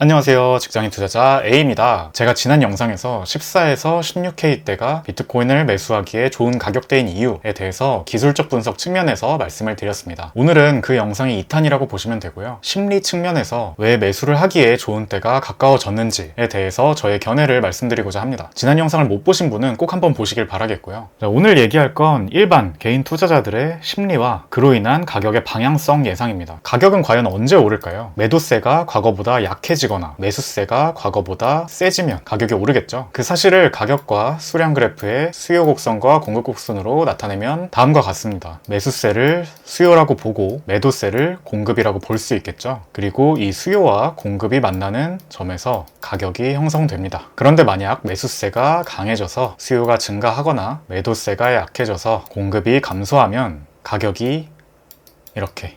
안녕하세요. 직장인 투자자 A입니다. 제가 지난 영상에서 14에서 16K 대가 비트코인을 매수하기에 좋은 가격대인 이유에 대해서 기술적 분석 측면에서 말씀을 드렸습니다. 오늘은 그 영상이 2탄이라고 보시면 되고요. 심리 측면에서 왜 매수를 하기에 좋은 때가 가까워졌는지에 대해서 저의 견해를 말씀드리고자 합니다. 지난 영상을 못 보신 분은 꼭 한번 보시길 바라겠고요. 자, 오늘 얘기할 건 일반 개인 투자자들의 심리와 그로 인한 가격의 방향성 예상입니다. 가격은 과연 언제 오를까요? 매도세가 과거보다 약해지거나 매수세가 과거보다 세지면 가격이 오르겠죠. 그 사실을 가격과 수량 그래프의 수요 곡선과 공급 곡선으로 나타내면 다음과 같습니다. 매수세를 수요라고 보고 매도세를 공급이라고 볼 수 있겠죠. 그리고 이 수요와 공급이 만나는 점에서 가격이 형성됩니다. 그런데 만약 매수세가 강해져서 수요가 증가하거나 매도세가 약해져서 공급이 감소하면 가격이 이렇게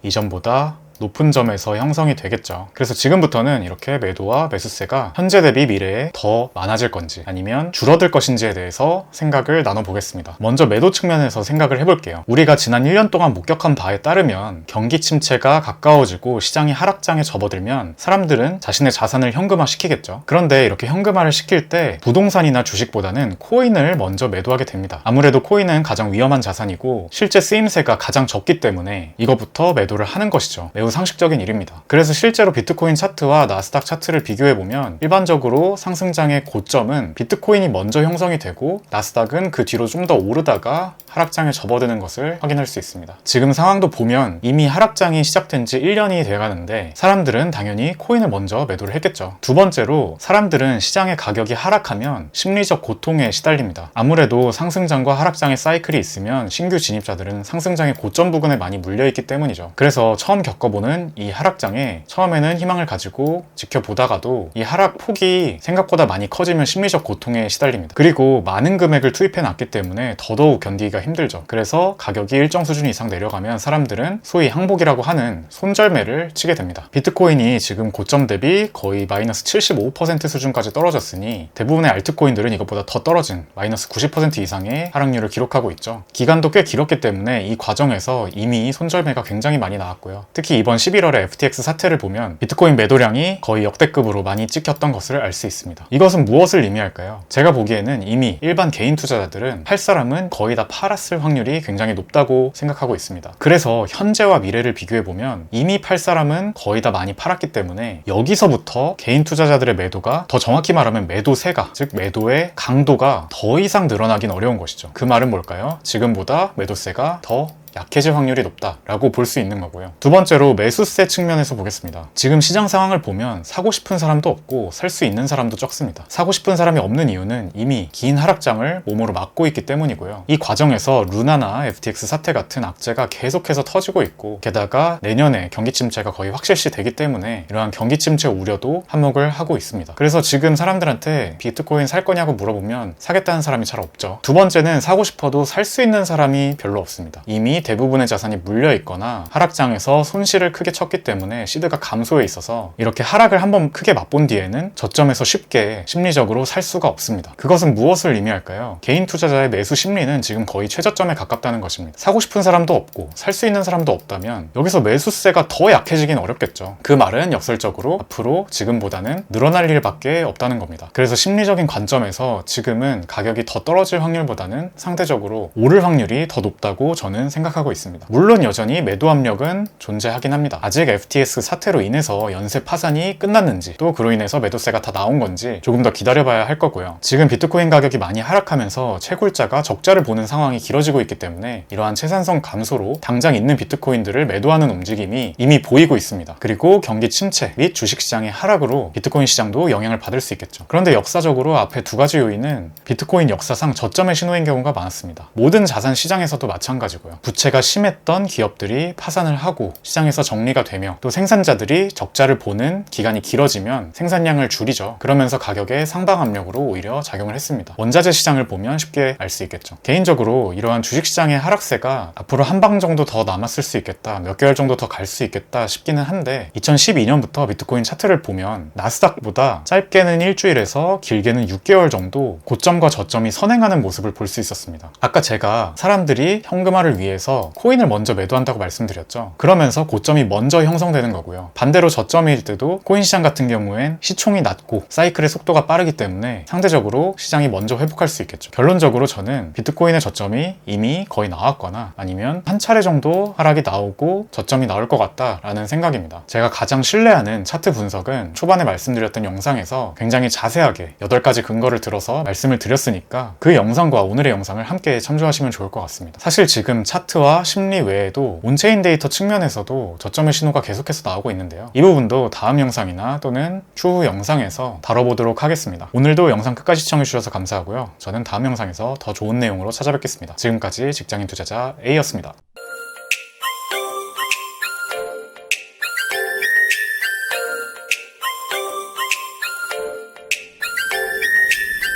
이전보다 높은 점에서 형성이 되겠죠. 그래서 지금부터는 이렇게 매도와 매수세가 현재 대비 미래에 더 많아질 건지 아니면 줄어들 것인지에 대해서 생각을 나눠보겠습니다. 먼저 매도 측면에서 생각을 해볼게요. 우리가 지난 1년 동안 목격한 바에 따르면 경기 침체가 가까워지고 시장이 하락장에 접어들면 사람들은 자신의 자산을 현금화 시키겠죠. 그런데 이렇게 현금화를 시킬 때 부동산이나 주식보다는 코인을 먼저 매도하게 됩니다. 아무래도 코인은 가장 위험한 자산이고 실제 쓰임새가 가장 적기 때문에 이거부터 매도를 하는 것이죠. 매우 상식적인 일입니다. 그래서 실제로 비트코인 차트와 나스닥 차트를 비교해보면 일반적으로 상승장의 고점은 비트코인이 먼저 형성이 되고 나스닥은 그 뒤로 좀 더 오르다가 하락장에 접어드는 것을 확인할 수 있습니다. 지금 상황도 보면 이미 하락장이 시작된 지 1년이 돼가는데 사람들은 당연히 코인을 먼저 매도를 했겠죠. 두 번째로 사람들은 시장의 가격이 하락하면 심리적 고통에 시달립니다. 아무래도 상승장과 하락장의 사이클이 있으면 신규 진입자들은 상승장의 고점 부근에 많이 물려있기 때문이죠. 그래서 처음 겪어보는 이 하락장에 처음에는 희망을 가지고 지켜보다가도 이 하락 폭이 생각보다 많이 커지면 심리적 고통에 시달립니다. 그리고 많은 금액을 투입해 놨기 때문에 더더욱 견디기가 힘들죠. 그래서 가격이 일정 수준 이상 내려가면 사람들은 소위 항복이라고 하는 손절매를 치게 됩니다. 비트코인이 지금 고점 대비 거의 마이너스 75% 수준까지 떨어졌으니 대부분의 알트코인들은 이것보다 더 떨어진 마이너스 90% 이상의 하락률을 기록하고 있죠. 기간도 꽤 길었기 때문에 이 과정에서 이미 손절매가 굉장히 많이 나왔고요. 특히 이번 11월에 FTX 사태를 보면 비트코인 매도량이 거의 역대급으로 많이 찍혔던 것을 알 수 있습니다. 이것은 무엇을 의미할까요? 제가 보기에는 이미 일반 개인 투자자들은 팔 사람은 거의 다 팔았을 확률이 굉장히 높다고 생각하고 있습니다. 그래서 현재와 미래를 비교해보면 이미 팔 사람은 거의 다 많이 팔았기 때문에 여기서부터 개인 투자자들의 매도가, 더 정확히 말하면 매도세가, 즉 매도의 강도가 더 이상 늘어나긴 어려운 것이죠. 그 말은 뭘까요? 지금보다 매도세가 더 약해질 확률이 높다라고 볼 수 있는 거고요. 두 번째로 매수세 측면에서 보겠습니다. 지금 시장 상황을 보면 사고 싶은 사람도 없고 살 수 있는 사람도 적습니다. 사고 싶은 사람이 없는 이유는 이미 긴 하락장을 몸으로 막고 있기 때문이고요. 이 과정에서 루나나 FTX 사태 같은 악재가 계속해서 터지고 있고 게다가 내년에 경기 침체가 거의 확실시 되기 때문에 이러한 경기 침체 우려도 한몫을 하고 있습니다. 그래서 지금 사람들한테 비트코인 살 거냐고 물어보면 사겠다는 사람이 잘 없죠. 두 번째는 사고 싶어도 살 수 있는 사람이 별로 없습니다. 이미 대부분의 자산이 물려있거나 하락장에서 손실을 크게 쳤기 때문에 시드가 감소해 있어서 이렇게 하락을 한번 크게 맛본 뒤에는 저점에서 쉽게 심리적으로 살 수가 없습니다. 그것은 무엇을 의미할까요? 개인 투자자의 매수 심리는 지금 거의 최저점에 가깝다는 것입니다. 사고 싶은 사람도 없고 살 수 있는 사람도 없다면 여기서 매수세가 더 약해지긴 어렵겠죠. 그 말은 역설적으로 앞으로 지금보다는 늘어날 일밖에 없다는 겁니다. 그래서 심리적인 관점에서 지금은 가격이 더 떨어질 확률보다는 상대적으로 오를 확률이 더 높다고 저는 생각합니다. 하고 있습니다. 물론 여전히 매도 압력은 존재하긴 합니다. 아직 FTX 사태로 인해서 연쇄 파산이 끝났는지 또 그로 인해서 매도세가 다 나온 건지 조금 더 기다려봐야 할 거고요. 지금 비트코인 가격이 많이 하락하면서 채굴자가 적자를 보는 상황이 길어지고 있기 때문에 이러한 채산성 감소로 당장 있는 비트코인들을 매도하는 움직임이 이미 보이고 있습니다. 그리고 경기 침체 및 주식시장의 하락으로 비트코인 시장도 영향을 받을 수 있겠죠. 그런데 역사적으로 앞에 두 가지 요인은 비트코인 역사상 저점의 신호인 경우가 많았습니다. 모든 자산 시장에서도 마찬가지고요. 부채가 심했던 기업들이 파산을 하고 시장에서 정리가 되며 또 생산자들이 적자를 보는 기간이 길어지면 생산량을 줄이죠. 그러면서 가격에 상방 압력으로 오히려 작용을 했습니다. 원자재 시장을 보면 쉽게 알 수 있겠죠. 개인적으로 이러한 주식시장의 하락세가 앞으로 한 방 정도 더 남았을 수 있겠다, 몇 개월 정도 더 갈 수 있겠다 싶기는 한데 2012년부터 비트코인 차트를 보면 나스닥보다 짧게는 일주일에서 길게는 6개월 정도 고점과 저점이 선행하는 모습을 볼 수 있었습니다. 아까 제가 사람들이 현금화를 위해서 영상에서 코인을 먼저 매도한다고 말씀드렸죠. 그러면서 고점이 먼저 형성되는 거고요. 반대로 저점일 때도 코인 시장 같은 경우엔 시총이 낮고 사이클의 속도가 빠르기 때문에 상대적으로 시장이 먼저 회복할 수 있겠죠. 결론적으로 저는 비트코인의 저점이 이미 거의 나왔거나 아니면 한 차례 정도 하락이 나오고 저점이 나올 것 같다라는 생각입니다. 제가 가장 신뢰하는 차트 분석은 초반에 말씀드렸던 영상에서 굉장히 자세하게 8가지 근거를 들어서 말씀을 드렸으니까 그 영상과 오늘의 영상을 함께 참조하시면 좋을 것 같습니다. 사실 지금 차트와 심리 외에도 온체인 데이터 측면에서도 저점의 신호가 계속해서 나오고 있는데요. 이 부분도 다음 영상이나 또는 추후 영상에서 다뤄보도록 하겠습니다. 오늘도 영상 끝까지 시청해주셔서 감사하고요. 저는 다음 영상에서 더 좋은 내용으로 찾아뵙겠습니다. 지금까지 직장인 투자자 A였습니다.